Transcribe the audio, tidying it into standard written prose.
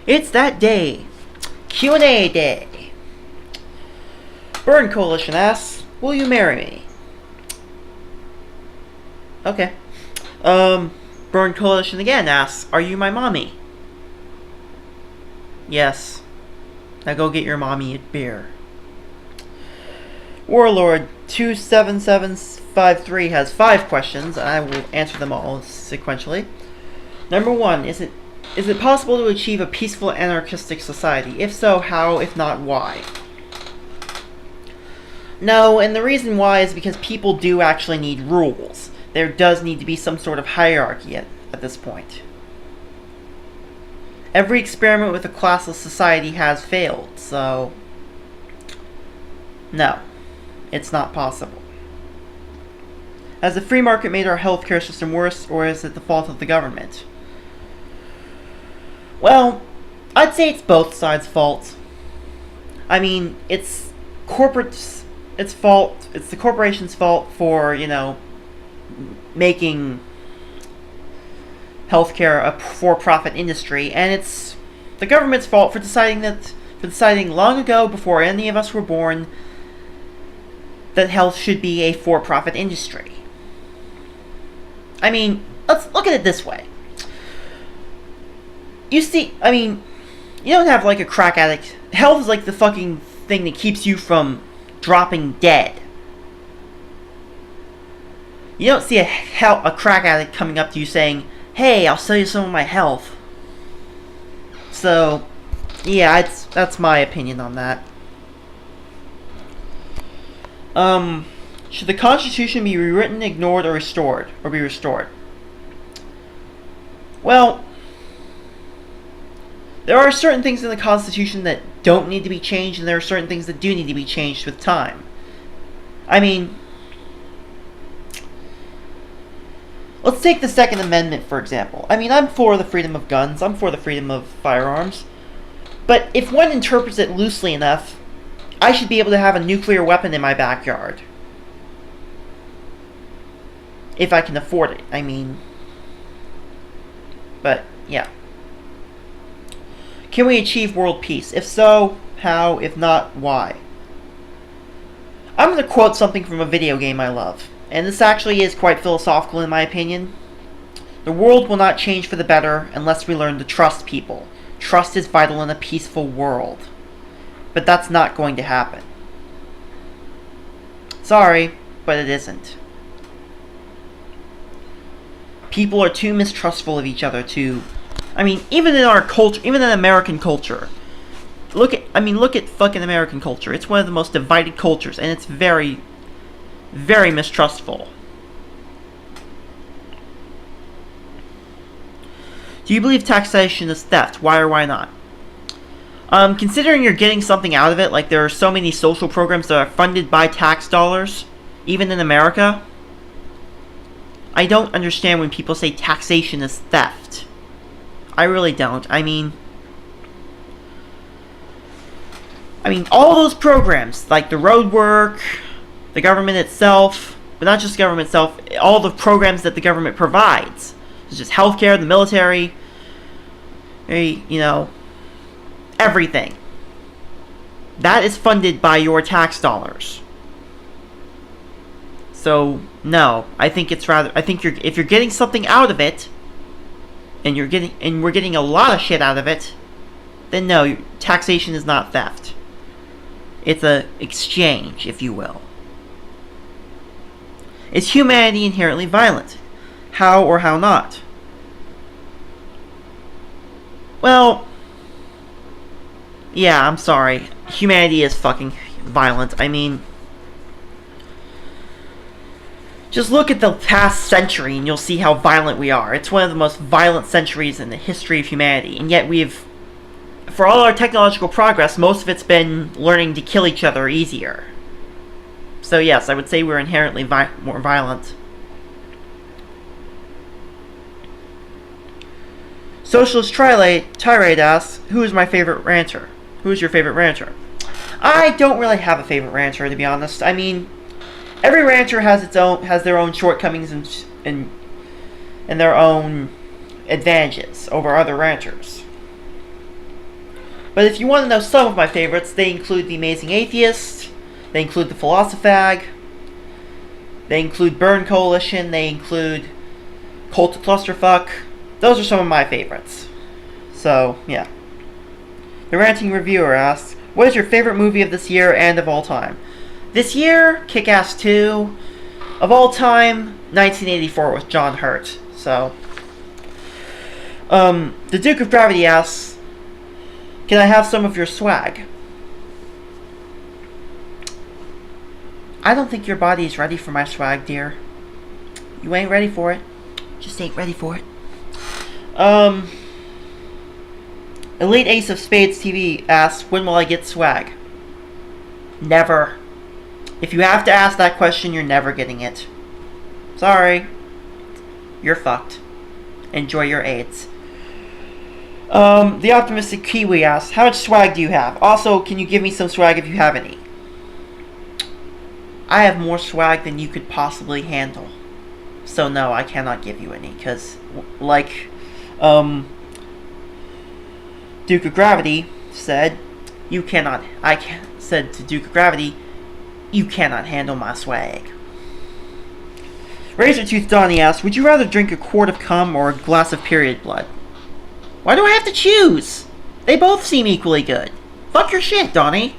It's that day. Q&A day. Burn Coalition asks, will you marry me? Okay. Burn Coalition again asks, are you my mommy? Yes. Now go get your mommy a beer. Warlord 27753 has 5 questions, and I will answer them all sequentially. Number 1, is it possible to achieve a peaceful anarchistic society? If so, how? If not, why? No, and the reason why is because people do actually need rules. There does need to be some sort of hierarchy at this point. Every experiment with a classless society has failed, so no, it's not possible. Has the free market made our healthcare system worse, or is it the fault of the government? Well, I'd say it's both sides' fault. I mean, it's fault. It's the corporation's fault for, making healthcare a for-profit industry, and it's the government's fault for deciding long ago, before any of us were born, that health should be a for-profit industry. I mean, let's look at it this way. You don't have like a crack addict. Health is like the fucking thing that keeps you from dropping dead. You don't see a crack addict coming up to you saying, hey, I'll sell you some of my health. So, yeah, that's my opinion on that. Should the Constitution be rewritten, ignored, or restored? Well, there are certain things in the Constitution that don't need to be changed, and there are certain things that do need to be changed with time. I mean, let's take the Second Amendment, for example. I mean, I'm for the freedom of guns, I'm for the freedom of firearms, but if one interprets it loosely enough, I should be able to have a nuclear weapon in my backyard. If I can afford it, I mean. But, yeah. Can we achieve world peace? If so, how? If not, why? I'm going to quote something from a video game I love. And this actually is quite philosophical in my opinion. The world will not change for the better unless we learn to trust people. Trust is vital in a peaceful world. But that's not going to happen. Sorry, but it isn't. People are too mistrustful of each other to... I mean, even in our culture, even in American culture. Look at fucking American culture. It's one of the most divided cultures, and it's very, very mistrustful. Do you believe taxation is theft? Why or why not? Considering you're getting something out of it, like there are so many social programs that are funded by tax dollars, even in America, I don't understand when people say taxation is theft. I really don't. I mean, all those programs, like the road work, the government itself, but not just the government itself, all the programs that the government provides, such as healthcare, the military, everything. That is funded by your tax dollars. So, no, if you're getting something out of it, and we're getting a lot of shit out of it, then no, taxation is not theft. It's a exchange, if you will. Is humanity inherently violent? How or how not? Well, yeah, I'm sorry. Humanity is fucking violent. I mean, just look at the past century and you'll see how violent we are. It's one of the most violent centuries in the history of humanity. And yet for all our technological progress, most of it's been learning to kill each other easier. So yes, I would say we're inherently more violent. Socialist Tirade asks, who is my favorite ranter? Who is your favorite ranter? I don't really have a favorite ranter, to be honest. I mean, every ranter has their own shortcomings and their own advantages over other ranters. But if you want to know some of my favorites, they include The Amazing Atheist, they include The Philosophag, they include Burn Coalition, they include Cult of Clusterfuck. Those are some of my favorites. So, yeah. The Ranting Reviewer asks, what is your favorite movie of this year and of all time? This year, Kick-Ass 2. Of all time, 1984 with John Hurt. So, the Duke of Gravity asks, can I have some of your swag? I don't think your body is ready for my swag, dear. You ain't ready for it. Just ain't ready for it. Elite Ace of Spades TV asks, when will I get swag? Never. If you have to ask that question, you're never getting it. Sorry. You're fucked. Enjoy your AIDS. The Optimistic Kiwi asks, how much swag do you have? Also, can you give me some swag if you have any? I have more swag than you could possibly handle. So no, I cannot give you any, because, like, Duke of Gravity said, said to Duke of Gravity, you cannot handle my swag. Razortooth Donnie asks, would you rather drink a quart of cum or a glass of period blood? Why do I have to choose? They both seem equally good. Fuck your shit, Donnie.